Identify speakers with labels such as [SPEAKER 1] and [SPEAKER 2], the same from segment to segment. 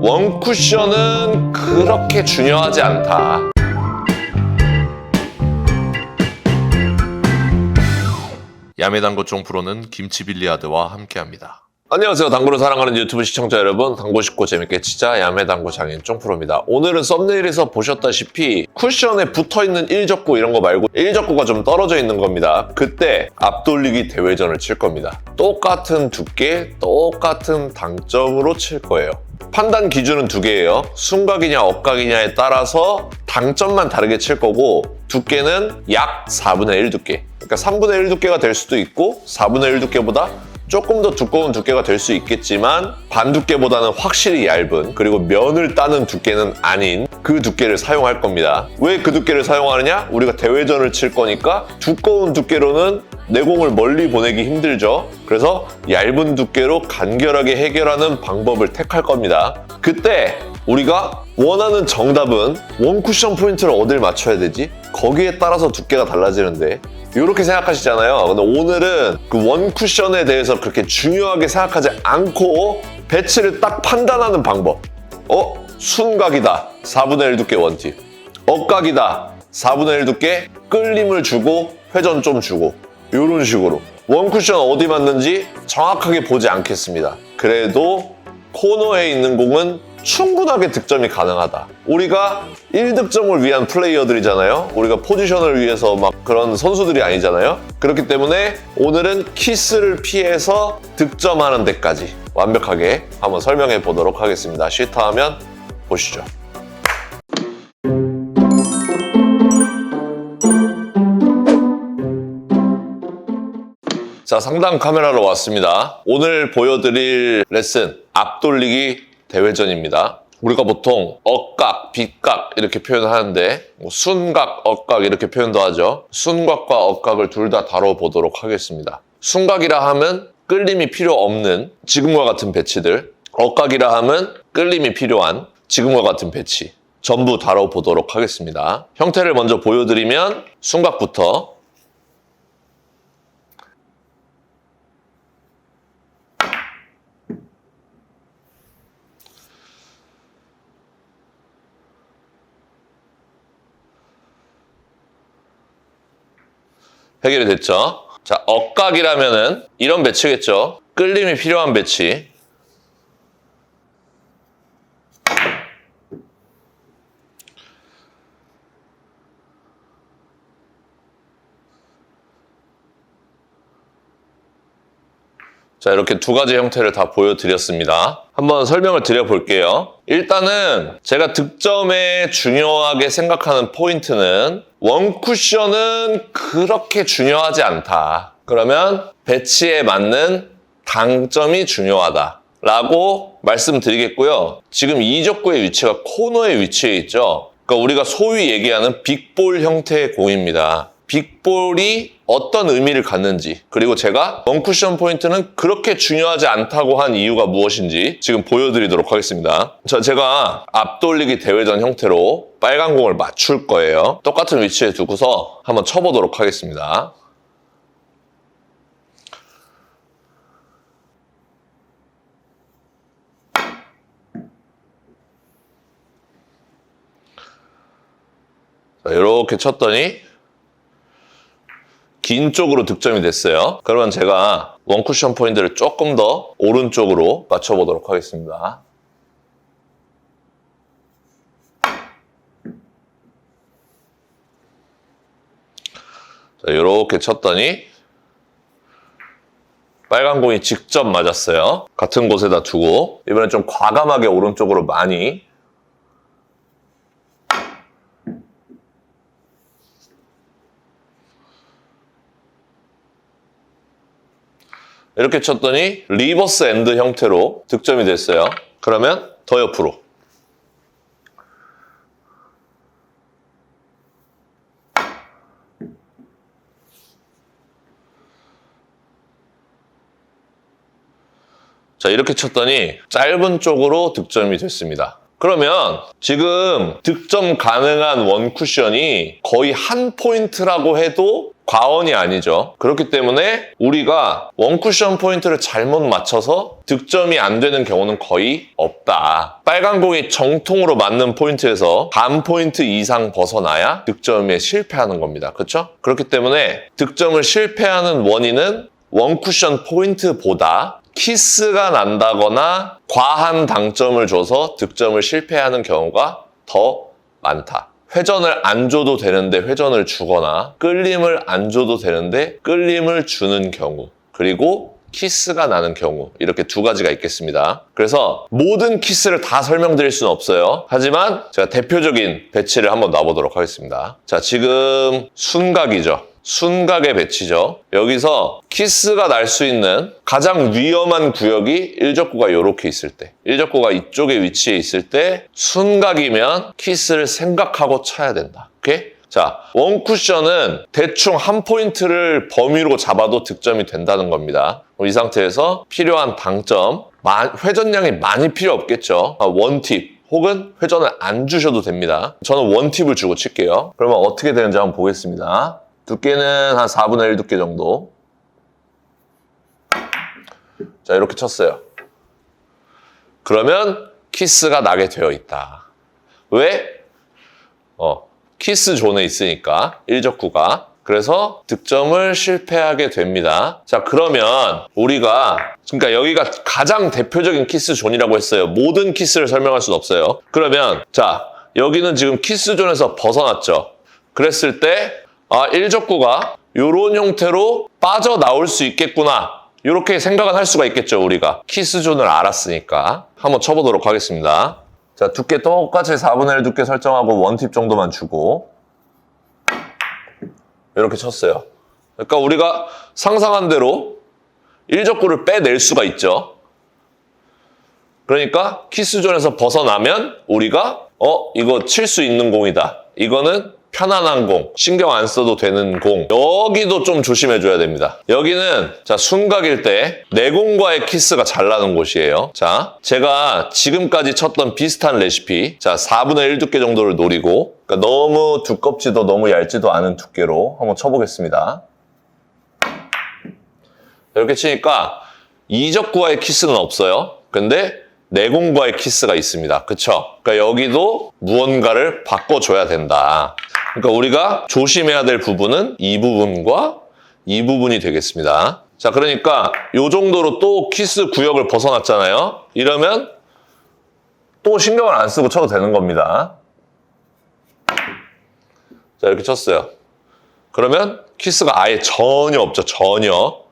[SPEAKER 1] 원 쿠션은 그렇게 중요하지 않다. 야매당구 쫑프로는 김치빌리아드와 함께합니다. 안녕하세요. 당구를 사랑하는 유튜브 시청자 여러분, 당구 쉽고 재밌게 치자 야매당구 장인 쫑프로입니다. 오늘은 썸네일에서 보셨다시피 쿠션에 붙어있는 1적구 이런 거 말고 1적구가 좀 떨어져 있는 겁니다. 그때 앞돌리기 대회전을 칠 겁니다. 똑같은 두께, 똑같은 당점으로 칠 거예요. 판단 기준은 두 개예요. 순각이냐 억각이냐에 따라서 당점만 다르게 칠 거고, 두께는 약 4분의 1 두께. 그러니까 3분의 1 두께가 될 수도 있고 4분의 1 두께보다 조금 더 두꺼운 두께가 될 수 있겠지만 반 두께보다는 확실히 얇은, 그리고 면을 따는 두께는 아닌 그 두께를 사용할 겁니다. 왜 그 두께를 사용하느냐? 우리가 대회전을 칠 거니까 두꺼운 두께로는 내공을 멀리 보내기 힘들죠. 그래서 얇은 두께로 간결하게 해결하는 방법을 택할 겁니다. 그때 우리가 원하는 정답은 원 쿠션 포인트를 어딜 맞춰야 되지? 거기에 따라서 두께가 달라지는데, 이렇게 생각하시잖아요. 근데 오늘은 그 원 쿠션에 대해서 그렇게 중요하게 생각하지 않고 배치를 딱 판단하는 방법. 순각이다. 4분의 1 두께 원팁. 억각이다. 4분의 1 두께 끌림을 주고 회전 좀 주고, 이런 식으로 원 쿠션 어디 맞는지 정확하게 보지 않겠습니다. 그래도 코너에 있는 공은 충분하게 득점이 가능하다. 우리가 1득점을 위한 플레이어들이잖아요. 우리가 포지션을 위해서 막 그런 선수들이 아니잖아요. 그렇기 때문에 오늘은 키스를 피해서 득점하는 데까지 완벽하게 한번 설명해 보도록 하겠습니다. 시타하면 보시죠. 자, 상단 카메라로 왔습니다. 오늘 보여드릴 레슨, 앞돌리기 대회전입니다. 우리가 보통 억각, 빗각 이렇게 표현을 하는데 순각, 억각 이렇게 표현도 하죠. 순각과 억각을 둘 다 다뤄보도록 하겠습니다. 순각이라 하면 끌림이 필요 없는 지금과 같은 배치들, 억각이라 하면 끌림이 필요한 지금과 같은 배치, 전부 다뤄보도록 하겠습니다. 형태를 먼저 보여드리면 순각부터. 해결이 됐죠? 자, 억각이라면은 이런 배치겠죠? 끌림이 필요한 배치. 자, 이렇게 두 가지 형태를 다 보여드렸습니다. 한번 설명을 드려볼게요. 일단은 제가 득점에 중요하게 생각하는 포인트는 원 쿠션은 그렇게 중요하지 않다. 그러면 배치에 맞는 당점이 중요하다 라고 말씀드리겠고요. 지금 이 적구의 위치가 코너에 위치해 있죠. 그러니까 우리가 소위 얘기하는 빅볼 형태의 공입니다. 빅볼이 어떤 의미를 갖는지, 그리고 제가 원 쿠션 포인트는 그렇게 중요하지 않다고 한 이유가 무엇인지 지금 보여드리도록 하겠습니다. 자, 제가 앞돌리기 대회전 형태로 빨간 공을 맞출 거예요. 똑같은 위치에 두고서 한번 쳐보도록 하겠습니다. 자, 이렇게 쳤더니 긴 쪽으로 득점이 됐어요. 그러면 제가 원 쿠션 포인트를 조금 더 오른쪽으로 맞춰보도록 하겠습니다. 자, 이렇게 쳤더니 빨간 공이 직접 맞았어요. 같은 곳에다 두고 이번엔 좀 과감하게 오른쪽으로 많이. 이렇게 쳤더니 리버스 엔드 형태로 득점이 됐어요. 그러면 더 옆으로. 자, 이렇게 쳤더니 짧은 쪽으로 득점이 됐습니다. 그러면 지금 득점 가능한 원 쿠션이 거의 한 포인트라고 해도 과언이 아니죠. 그렇기 때문에 우리가 원쿠션 포인트를 잘못 맞춰서 득점이 안 되는 경우는 거의 없다. 빨간 공이 정통으로 맞는 포인트에서 반 포인트 이상 벗어나야 득점에 실패하는 겁니다. 그렇죠? 그렇기 때문에 득점을 실패하는 원인은 원쿠션 포인트보다 키스가 난다거나 과한 당점을 줘서 득점을 실패하는 경우가 더 많다. 회전을 안 줘도 되는데 회전을 주거나 끌림을 안 줘도 되는데 끌림을 주는 경우, 그리고 키스가 나는 경우, 이렇게 두 가지가 있겠습니다. 그래서 모든 키스를 다 설명드릴 수는 없어요. 하지만 제가 대표적인 배치를 한번 놔보도록 하겠습니다. 자, 지금 순각이죠. 순각의 배치죠. 여기서 키스가 날 수 있는 가장 위험한 구역이 일적구가 이렇게 있을 때, 일적구가 이쪽에 위치해 있을 때 순각이면 키스를 생각하고 쳐야 된다. 오케이? 자, 원쿠션은 대충 한 포인트를 범위로 잡아도 득점이 된다는 겁니다. 이 상태에서 필요한 당점, 회전량이 많이 필요 없겠죠. 원팁 혹은 회전을 안 주셔도 됩니다. 저는 원팁을 주고 칠게요. 그러면 어떻게 되는지 한번 보겠습니다. 두께는 한 4분의 1 두께 정도. 자, 이렇게 쳤어요. 그러면 키스가 나게 되어 있다. 왜? 키스 존에 있으니까, 일적구가. 그래서 득점을 실패하게 됩니다. 자, 그러면 우리가, 그러니까 여기가 가장 대표적인 키스 존이라고 했어요. 모든 키스를 설명할 수는 없어요. 그러면, 자, 여기는 지금 키스 존에서 벗어났죠. 그랬을 때, 일적구가 이런 형태로 빠져나올 수 있겠구나. 이렇게 생각은 할 수가 있겠죠, 우리가. 키스존을 알았으니까. 한번 쳐보도록 하겠습니다. 자, 두께 똑같이 4분의 1 두께 설정하고 원팁 정도만 주고 이렇게 쳤어요. 그러니까 우리가 상상한 대로 일적구를 빼낼 수가 있죠. 그러니까 키스존에서 벗어나면 우리가 이거 칠 수 있는 공이다. 이거는 편안한 공, 신경 안 써도 되는 공. 여기도 좀 조심해줘야 됩니다. 여기는 자, 순각일 때 내공과의 키스가 잘 나는 곳이에요. 자, 제가 지금까지 쳤던 비슷한 레시피, 자, 4분의 1 두께 정도를 노리고, 그러니까 너무 두껍지도 너무 얇지도 않은 두께로 한번 쳐보겠습니다. 이렇게 치니까 이적구와의 키스는 없어요. 근데 내공과의 키스가 있습니다. 그쵸? 그러니까 여기도 무언가를 바꿔줘야 된다. 그러니까 우리가 조심해야 될 부분은 이 부분과 이 부분이 되겠습니다. 자, 그러니까 이 정도로 또 키스 구역을 벗어났잖아요. 이러면 또 신경을 안 쓰고 쳐도 되는 겁니다. 자, 이렇게 쳤어요. 그러면 키스가 아예 전혀 없죠. 전혀.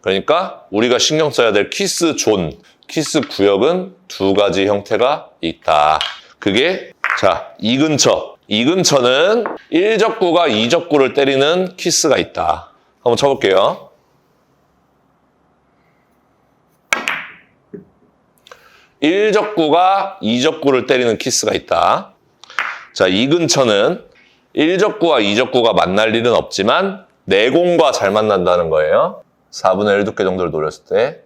[SPEAKER 1] 그러니까 우리가 신경 써야 될 키스 존, 키스 구역은 두 가지 형태가 있다. 그게 자, 이 근처는 일적구가 이적구를 때리는 키스가 있다. 한번 쳐볼게요. 일적구가 이적구를 때리는 키스가 있다. 자, 이 근처는 일적구와 이적구가 만날 일은 없지만 내공과 잘 만난다는 거예요. 4분의 1 두께 정도를 노렸을 때.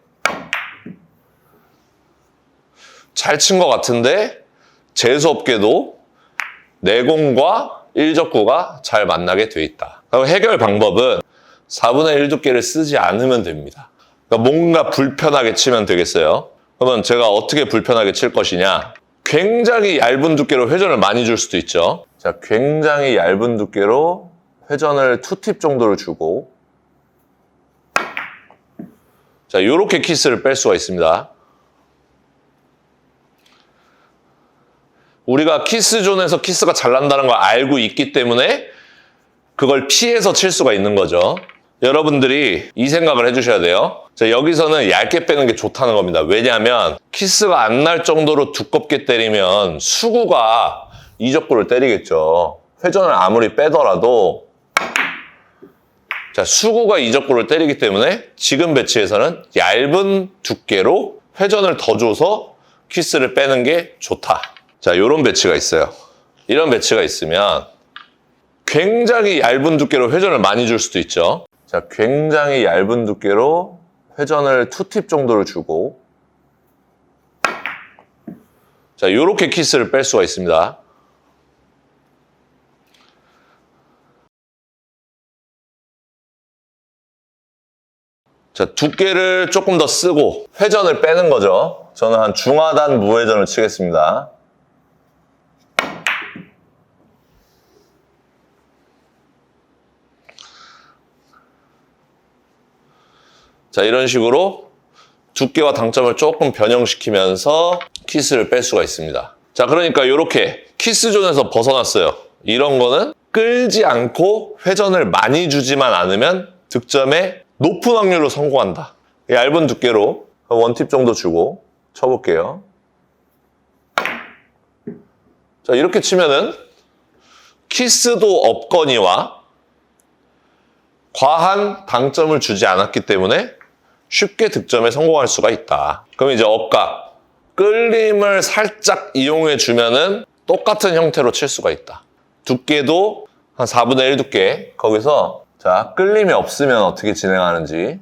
[SPEAKER 1] 잘 친 것 같은데 재수없게도 내공과 일적구가 잘 만나게 돼 있다. 그럼 해결 방법은 4분의 1 두께를 쓰지 않으면 됩니다. 그러니까 뭔가 불편하게 치면 되겠어요. 그러면 제가 어떻게 불편하게 칠 것이냐. 굉장히 얇은 두께로 회전을 많이 줄 수도 있죠. 자, 굉장히 얇은 두께로 회전을 2팁 정도를 주고 자, 요렇게 키스를 뺄 수가 있습니다. 우리가 키스존에서 키스가 잘 난다는 걸 알고 있기 때문에 그걸 피해서 칠 수가 있는 거죠. 여러분들이 이 생각을 해주셔야 돼요. 자, 여기서는 얇게 빼는 게 좋다는 겁니다. 왜냐하면 키스가 안 날 정도로 두껍게 때리면 수구가 이적구를 때리겠죠. 회전을 아무리 빼더라도 자, 수구가 이적구를 때리기 때문에 지금 배치에서는 얇은 두께로 회전을 더 줘서 키스를 빼는 게 좋다. 자, 이런 배치가 있어요. 이런 배치가 있으면 굉장히 얇은 두께로 회전을 많이 줄 수도 있죠. 자, 굉장히 얇은 두께로 회전을 2팁 정도를 주고 자, 이렇게 키스를 뺄 수가 있습니다. 자, 두께를 조금 더 쓰고 회전을 빼는 거죠. 저는 한 중하단 무회전을 치겠습니다. 자, 이런 식으로 두께와 당점을 조금 변형시키면서 키스를 뺄 수가 있습니다. 자, 그러니까 이렇게 키스존에서 벗어났어요. 이런 거는 끌지 않고 회전을 많이 주지만 않으면 득점에 높은 확률로 성공한다. 얇은 두께로 원팁 정도 주고 쳐볼게요. 자, 이렇게 치면은 키스도 없거니와 과한 당점을 주지 않았기 때문에 쉽게 득점에 성공할 수가 있다. 그럼 이제 억각, 끌림을 살짝 이용해 주면은 똑같은 형태로 칠 수가 있다. 두께도 한 4분의 1 두께. 거기서 자, 끌림이 없으면 어떻게 진행하는지.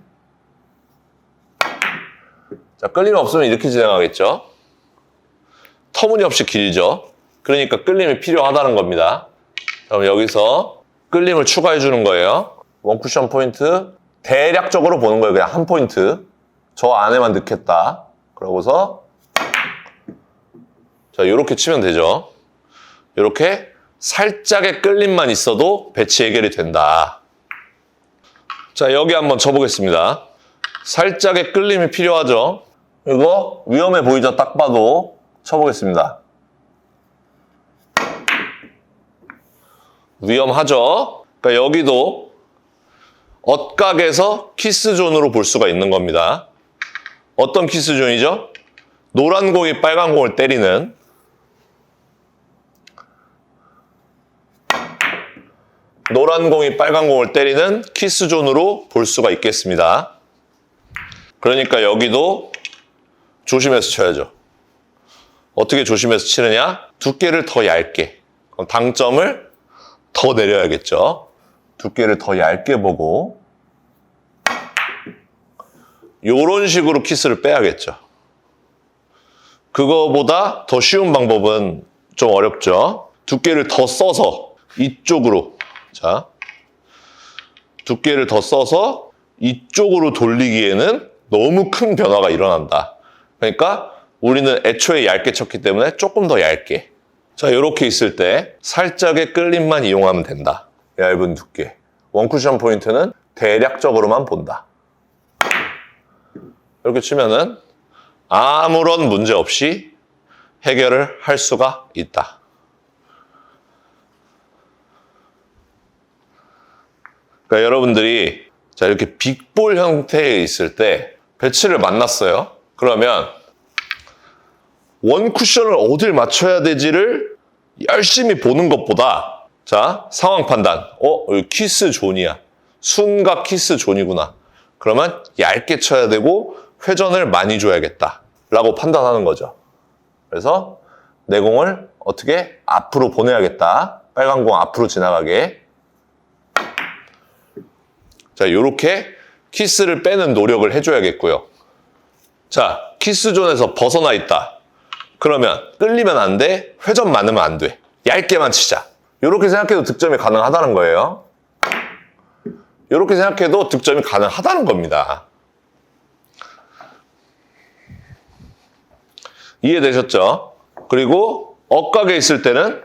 [SPEAKER 1] 자, 끌림이 없으면 이렇게 진행하겠죠. 터무니없이 길죠. 그러니까 끌림이 필요하다는 겁니다. 그럼 여기서 끌림을 추가해 주는 거예요. 원 쿠션 포인트 대략적으로 보는 거예요. 그냥 한 포인트. 저 안에만 넣겠다. 그러고서 자, 이렇게 치면 되죠. 이렇게 살짝의 끌림만 있어도 배치 해결이 된다. 자, 여기 한번 쳐보겠습니다. 살짝의 끌림이 필요하죠. 이거 위험해 보이죠? 딱 봐도 쳐보겠습니다. 위험하죠? 그러니까 여기도 엇각에서 키스존으로 볼 수가 있는 겁니다. 어떤 키스존이죠? 노란 공이 빨간 공을 때리는 노란 공이 빨간 공을 때리는 키스존으로 볼 수가 있겠습니다. 그러니까 여기도 조심해서 쳐야죠. 어떻게 조심해서 치느냐? 두께를 더 얇게. 그럼 당점을 더 내려야겠죠. 두께를 더 얇게 보고 요런 식으로 키스를 빼야겠죠. 그거보다 더 쉬운 방법은 좀 어렵죠. 두께를 더 써서 이쪽으로, 자, 두께를 더 써서 이쪽으로 돌리기에는 너무 큰 변화가 일어난다. 그러니까 우리는 애초에 얇게 쳤기 때문에 조금 더 얇게. 자, 이렇게 있을 때 살짝의 끌림만 이용하면 된다. 얇은 두께. 원쿠션 포인트는 대략적으로만 본다. 이렇게 치면은 아무런 문제 없이 해결을 할 수가 있다. 그러니까 여러분들이 자, 이렇게 빅볼 형태에 있을 때 배치를 만났어요. 그러면 원쿠션을 어딜 맞춰야 되지를 열심히 보는 것보다 자, 상황 판단. 여기 키스 존이야. 순각 키스 존이구나. 그러면 얇게 쳐야 되고 회전을 많이 줘야겠다. 라고 판단하는 거죠. 그래서 내 공을 어떻게 앞으로 보내야겠다. 빨간 공 앞으로 지나가게. 자, 요렇게 키스를 빼는 노력을 해줘야겠고요. 자, 키스존에서 벗어나 있다. 그러면 끌리면 안 돼. 회전 많으면 안 돼. 얇게만 치자. 이렇게 생각해도 득점이 가능하다는 거예요. 이렇게 생각해도 득점이 가능하다는 겁니다. 이해되셨죠? 그리고 억각에 있을 때는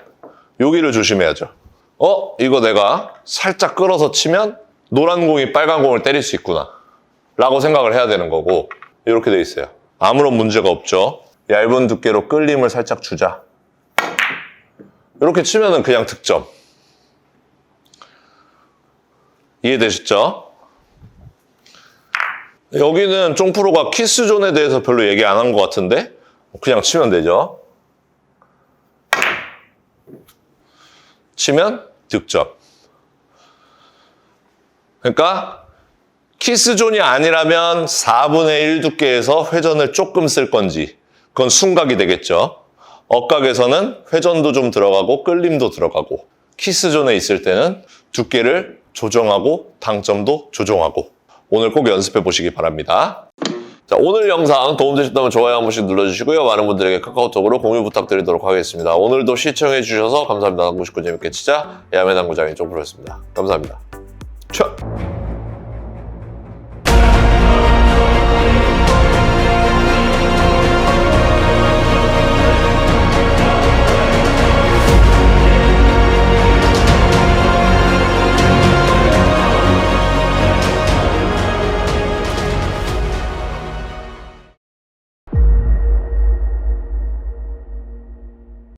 [SPEAKER 1] 여기를 조심해야죠. 이거 내가 살짝 끌어서 치면 노란 공이 빨간 공을 때릴 수 있구나 라고 생각을 해야 되는 거고 이렇게 돼 있어요. 아무런 문제가 없죠. 얇은 두께로 끌림을 살짝 주자. 이렇게 치면은 그냥 득점. 이해되셨죠? 여기는 쫑프로가 키스존에 대해서 별로 얘기 안 한 것 같은데 그냥 치면 되죠. 치면 득점. 그러니까 키스존이 아니라면 4분의 1 두께에서 회전을 조금 쓸 건지 그건 순각이 되겠죠. 억각에서는 회전도 좀 들어가고 끌림도 들어가고 키스존에 있을 때는 두께를 조정하고 당점도 조정하고 오늘 꼭 연습해 보시기 바랍니다. 자, 오늘 영상 도움되셨다면 좋아요 한 번씩 눌러주시고요. 많은 분들에게 카카오톡으로 공유 부탁드리도록 하겠습니다. 오늘도 시청해 주셔서 감사합니다. 당구 쉽고 재밌게 치자 야매당구장의 쫑프로였습니다. 감사합니다.